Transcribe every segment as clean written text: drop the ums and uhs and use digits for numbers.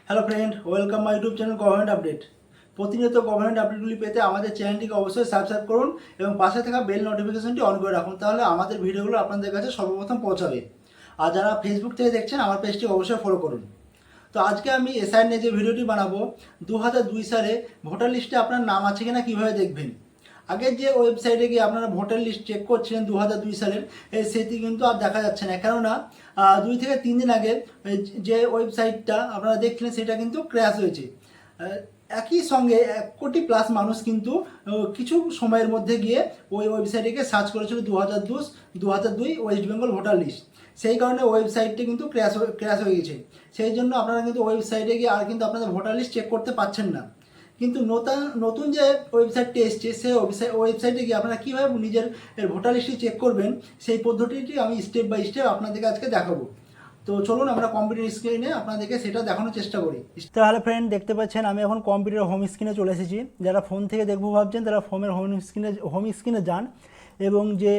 Hello friend, welcome my YouTube channel government update. প্রতিনিয়ত government আপডেটগুলি পেতে আমাদের চ্যানেলটিকে অবশ্যই সাবস্ক্রাইব করুন এবং পাশে থাকা বেল নোটিফিকেশনটি অন করে রাখুন, তাহলে আমাদের ভিডিওগুলো আপনাদের কাছে সর্বপ্রথম পৌঁছাবে। আর যারা ফেসবুক থেকে দেখছেন, আমার পেজটি অবশ্যই ফলো করুন। তো আজকে আমি এসআইআর নিয়ে যে ভিডিওটি বানাবো, 2002 সালে ভোটার লিস্টে আপনার নাম আছে কিনা কীভাবে দেখবেন। আগের যে ওয়েবসাইটে গিয়ে আপনারা ভোটার লিস্ট চেক করছিলেন 2002 সালের, সেটি কিন্তু আর দেখা যাচ্ছে না, কেননা 2 থেকে 3 দিন আগে যে ওয়েবসাইটটা আপনারা দেখছিলেন সেটা কিন্তু ক্র্যাশ হয়েছে। একই সঙ্গে 1 কোটি+ মানুষ কিন্তু কিছু সময়ের মধ্যে গিয়ে ওই ওয়েবসাইটে গিয়ে সার্চ করেছিল 2002 ওয়েস্ট বেঙ্গল ভোটার লিস্ট। সেই কারণে ওয়েবসাইটটি কিন্তু ক্র্যাশ হয়ে গেছে। সেই জন্য আপনারা কিন্তু ওয়েবসাইটে গিয়ে আর কিন্তু আপনাদের ভোটার লিস্ট চেক করতে পারছেন না। কিন্তু নতুন যে ওয়েবসাইটটি এসছে, সেই ওয়েবসাইটে গিয়ে আপনারা কীভাবে নিজের ভোটার লিস্টটি চেক করবেন, সেই পদ্ধতিটি আমি স্টেপ বাই স্টেপ আপনাদেরকে আজকে দেখাবো। তো চলুন আমরা কম্পিউটার স্ক্রিনে আপনাদেরকে সেটা দেখানোর চেষ্টা করি। তাহলে ফ্রেন্ড, দেখতে পাচ্ছেন আমি এখন কম্পিউটার হোম স্ক্রিনে চলে এসেছি। যারা ফোন থেকে দেখবো ভাবছেন, তারা ফোনের হোম স্ক্রিনে যান এবং যে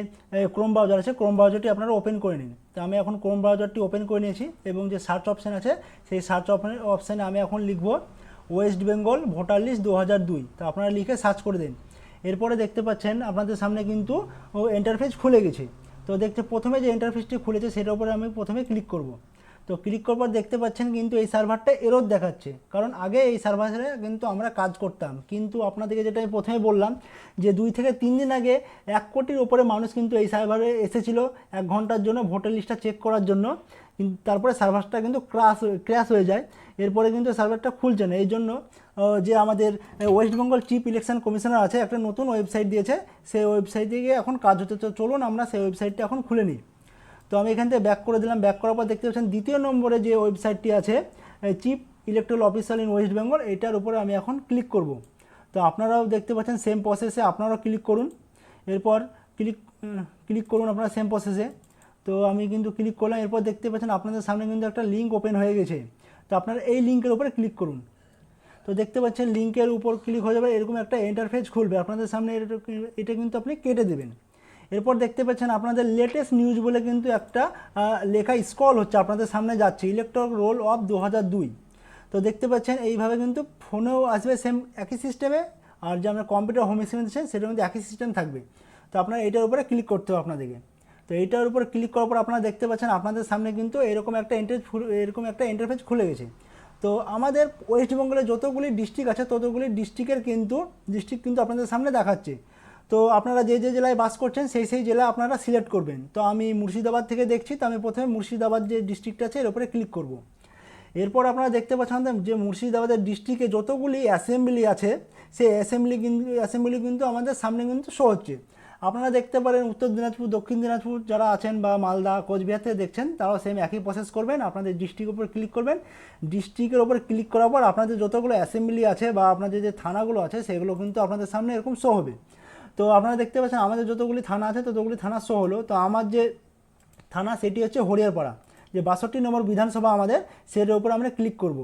ক্রোম ব্রাউজার আছে, ক্রোম ব্রাউজারটি আপনারা ওপেন করে নিন। তো আমি এখন ক্রোম ব্রাউজারটি ওপেন করে নিয়েছি এবং যে সার্চ অপশান আছে, সেই সার্চ অপশানে আমি এখন লিখব ওয়েস্ট বেঙ্গল ভোটার লিস্ট 2002। তো আপনারা লিখে সার্চ করে দিন। এরপরে দেখতে পাচ্ছেন আপনাদের সামনে কিন্তু ইন্টারফেস খুলে গেছে। তো প্রথমে যে ইন্টারফেসটি খুলেছে সেটার উপরে আমি প্রথমে ক্লিক করব। তো ক্লিক করার পর দেখতে পাচ্ছেন কিন্তু এই সার্ভারটা এরর দেখাচ্ছে, কারণ আগে এই সার্ভারে কিন্তু আমরা কাজ করতাম। কিন্তু আপনাদেরকে যেটা আমি প্রথমে বললাম যে 2 থেকে 3 দিন আগে 1 কোটির ওপরে মানুষ কিন্তু এই সার্ভারে এসেছিল 1 ঘন্টার জন্য ভোটার লিস্টটা চেক করার জন্য। তারপরে সার্ভারটা কিন্তু ক্র্যাশ হয়ে যায়। এরপরে কিন্তু সার্ভারটা খুলছে না। এই জন্য যে আমাদের West Bengal chief election commissioner আছে, একটা নতুন ওয়েবসাইট দিয়েছে, সেই ওয়েবসাইটে গিয়ে এখন কাজ হতে। তো চলুন আমরা সেই ওয়েবসাইটটা এখন খুলে নিই। তো আমি এখান থেকে ব্যাক করে দিলাম। ব্যাক করার পর দেখতে পাচ্ছেন দ্বিতীয় নম্বরে যে ওয়েবসাইটটি আছে, chief electoral officer in West Bengal, এটার উপরে আমি এখন ক্লিক করব। তো আপনারাও দেখতে পাচ্ছেন সেম প্রসেসে আপনারাও ক্লিক করুন। এরপর ক্লিক করুন আপনারা সেম প্রসেসে। তো আমি কিন্তু ক্লিক করলাম। এরপর দেখতে পাচ্ছেন আপনাদের সামনে কিন্তু একটা লিঙ্ক ওপেন হয়ে গেছে। তো আপনারা এই লিঙ্কের উপরে ক্লিক করুন। তো দেখতে পাচ্ছেন লিঙ্কের উপর ক্লিক হয়ে যাবে, এরকম একটা ইন্টারফেস খুলবে আপনাদের সামনে। এটা কিন্তু আপনি কেটে দেবেন। এরপর দেখতে পাচ্ছেন আপনাদের লেটেস্ট নিউজ বলে কিন্তু একটা লেখা স্ক্রল হচ্ছে আপনাদের সামনে যাচ্ছে, ইলেকট্রাল রোল অফ 2002। তো দেখতে পাচ্ছেন এইভাবে কিন্তু ফোনেও আসবে সেম একই সিস্টেমে, আর যে আমরা কম্পিউটার হোম স্ক্রিনে দিচ্ছেন সেটার মধ্যে একই সিস্টেম থাকবে। তো আপনারা এটার উপরে ক্লিক করতে হবে আপনাদেরকে। তো এইটার উপর ক্লিক করার পর আপনারা দেখতে পাচ্ছেন আপনাদের সামনে কিন্তু এরকম একটা ইন্টারফেস খুলে গেছে। তো আমাদের ওয়েস্ট বেঙ্গলে যতগুলি ডিস্ট্রিক্ট আছে, ততগুলি ডিস্ট্রিক্ট কিন্তু আপনাদের সামনে দেখাচ্ছে। তো আপনারা যে যে জেলায় বাস করছেন সেই জেলা আপনারা সিলেক্ট করবেন। তো আমি মুর্শিদাবাদ থেকে দেখছি, তো আমি প্রথমে মুর্শিদাবাদ যে ডিস্ট্রিক্ট আছে এর উপরে ক্লিক করব। এরপর আপনারা দেখতে পাচ্ছেন যে মুর্শিদাবাদের ডিস্ট্রিক্টে যতগুলি অ্যাসেম্বলি আছে, সেই অ্যাসেম্বলি কিন্তু আমাদের সামনে কিন্তু শো হচ্ছে। আপনারা দেখতে পারেন উত্তর দিনাজপুর, দক্ষিণ দিনাজপুর যারা আছেন বা মালদা, কোচবিহার থেকে দেখছেন, তারাও সেম একই প্রসেস করবেন। আপনাদের ডিস্ট্রিক্টের উপর ক্লিক করবেন। ডিস্ট্রিক্টের উপর ক্লিক করার পর আপনাদের যতগুলো অ্যাসেম্বলি আছে বা আপনাদের যে থানাগুলো আছে, সেগুলো কিন্তু আপনাদের সামনে এরকম শো হবে। তো আপনারা দেখতে পাচ্ছেন আমাদের যতগুলি থানা আছে ততগুলি থানা শো হলো। তো আমার যে থানা সেটি হচ্ছে হরিয়ারপাড়া, যে 62 নম্বর বিধানসভা আমাদের, সেটার উপরে আমরা ক্লিক করব।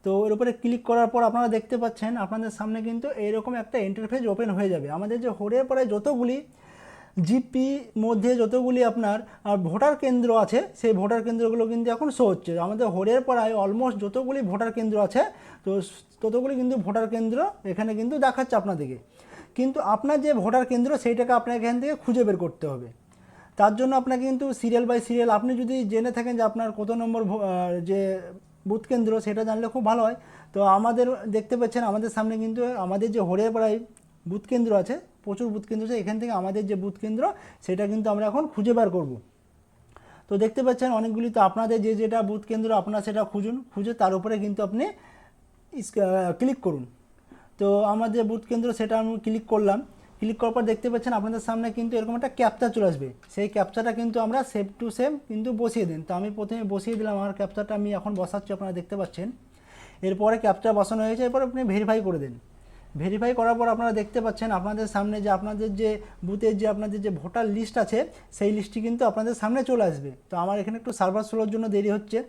তো এর উপরে ক্লিক করার পর আপনারা দেখতে পাচ্ছেন আপনাদের সামনে কিন্তু এইরকম একটা ইন্টারফেস ওপেন হয়ে যাবে। আমাদের যে হরিয়ারপাড়ায় যতগুলি জিপি মধ্যে যতগুলি আপনার ভোটার কেন্দ্র আছে, সেই ভোটার কেন্দ্রগুলো কিন্তু এখন শো হচ্ছে। আমাদের হরিয়ারপাড়ায় অলমোস্ট যতগুলি ভোটার কেন্দ্র আছে, তো ততগুলি কিন্তু ভোটার কেন্দ্র এখানে কিন্তু দেখাচ্ছে আপনাদেরকে। কিন্তু আপনার যে ভোটার কেন্দ্র সেইটাকে আপনাকে এখান থেকে খুঁজে বের করতে হবে। তার জন্য আপনাকে কিন্তু সিরিয়াল বাই সিরিয়াল, আপনি যদি জেনে থাকেন যে আপনার কত নম্বর যে বুথ কেন্দ্র, সেটা জানলে খুব ভালো হয়। তো আমাদের দেখতে পাচ্ছেন আমাদের সামনে কিন্তু আমাদের যে হরিয়ারপাড়ায় বুথ কেন্দ্র আছে, প্রচুর বুথ কেন্দ্র আছে, এখান থেকে আমাদের যে বুথ কেন্দ্র সেটা কিন্তু আমরা এখন খুঁজে বার করব। তো দেখতে পাচ্ছেন অনেকগুলি। তো আপনাদের যেটা বুথ কেন্দ্র আপনারা সেটা খুঁজে তার উপরে কিন্তু আপনি ক্লিক করুন। তো আমার যে বুথ কেন্দ্র সেটা আমি ক্লিক করলাম। ক্লিক করার পর দেখতে পাচ্ছেন আপনাদের সামনে কিন্তু এরকম একটা ক্যাপচা চলে আসবে। সেই ক্যাপচাটা কিন্তু আমরা সেভ টু সেভ কিন্তু বসিয়ে দিন। তো আমি প্রথমে বসিয়ে দিলাম, আমার ক্যাপচাটা আমি এখন বসাচ্ছি, আপনারা দেখতে পাচ্ছেন। এরপরে ক্যাপচা বসানো হয়েছে, এরপর আপনি ভেরিফাই করে দিন। ভেরিফাই করার পর আপনারা দেখতে পাচ্ছেন আপনাদের সামনে যে আপনাদের যে বুথের যে আপনাদের যে ভোটার লিস্ট আছে, সেই লিস্টটি কিন্তু আপনাদের সামনে চলে আসবে। তো আমার এখানে একটু সার্ভার স্লোর জন্য দেরি হচ্ছে।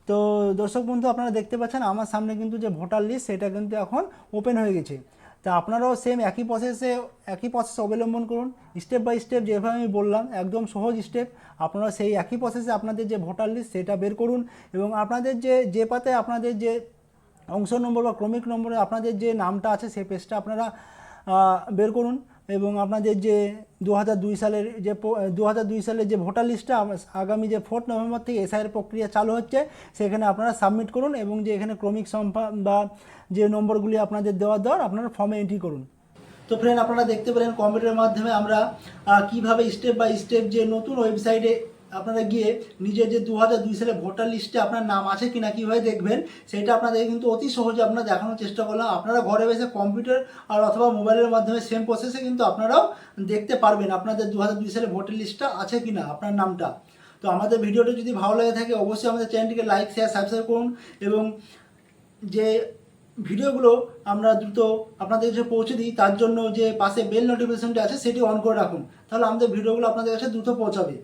তো দর্শক বন্ধু, আপনারা দেখতে পাচ্ছেন আমার সামনে কিন্তু যে ভোটার লিস্ট সেটা কিন্তু এখন ওপেন হয়ে গেছে। তা আপনারাও সেম একই প্রসেস অবলম্বন করুন। স্টেপ বাই স্টেপ যেভাবে আমি বললাম, একদম সহজ স্টেপ। আপনারা সেই একই প্রসেসে আপনাদের যে ভোটার লিস্ট সেটা বের করুন এবং আপনাদের যে পাতে আপনাদের যে অংশ নম্বর বা ক্রমিক নম্বরে আপনাদের যে নামটা আছে সেই পেজটা আপনারা বের করুন এবং আপনাদের যে 2002 সালের যে 2002 সালের যে ভোটার লিস্টটা আগামী যে 4 নভেম্বর থেকে এসআইয়ের প্রক্রিয়া চালু হচ্ছে সেখানে আপনারা সাবমিট করুন এবং যে এখানে ক্রমিক সংখ্যা বা যে নম্বরগুলি আপনাদের দেওয়ার আপনারা ফর্মে এন্ট্রি করুন। তো ফ্রেন্ড, আপনারা দেখতে পেলেন কম্পিউটারের মাধ্যমে আমরা কিভাবে স্টেপ বাই স্টেপ যে নতুন ওয়েবসাইটে আপনারা গিয়ে নিজের যে 2002 সালে ভোটার লিস্টে আপনার নাম আছে কিনা কীভাবে দেখবেন সেটা আপনাদের কিন্তু অতি সহজে আপনারা দেখানোর চেষ্টা করলাম। আপনারা ঘরে বসে কম্পিউটার আর অথবা মোবাইলের মাধ্যমে সেম প্রসেসে কিন্তু আপনারাও দেখতে পারবেন আপনাদের 2002 সালে ভোটার লিস্টটা আছে কিনা আপনার নামটা। তো আমাদের ভিডিওটা যদি ভালো লাগে থাকে অবশ্যই আমাদের চ্যানেলটিকে লাইক, শেয়ার, সাবস্ক্রাইব করুন এবং যে ভিডিওগুলো আমরা দ্রুত আপনাদের কাছে পৌঁছে দিই তার জন্য যে পাশে বেল নোটিফিকেশনটি আছে সেটি অন করে রাখুন, তাহলে আমাদের ভিডিওগুলো আপনাদের কাছে দ্রুত পৌঁছাবে।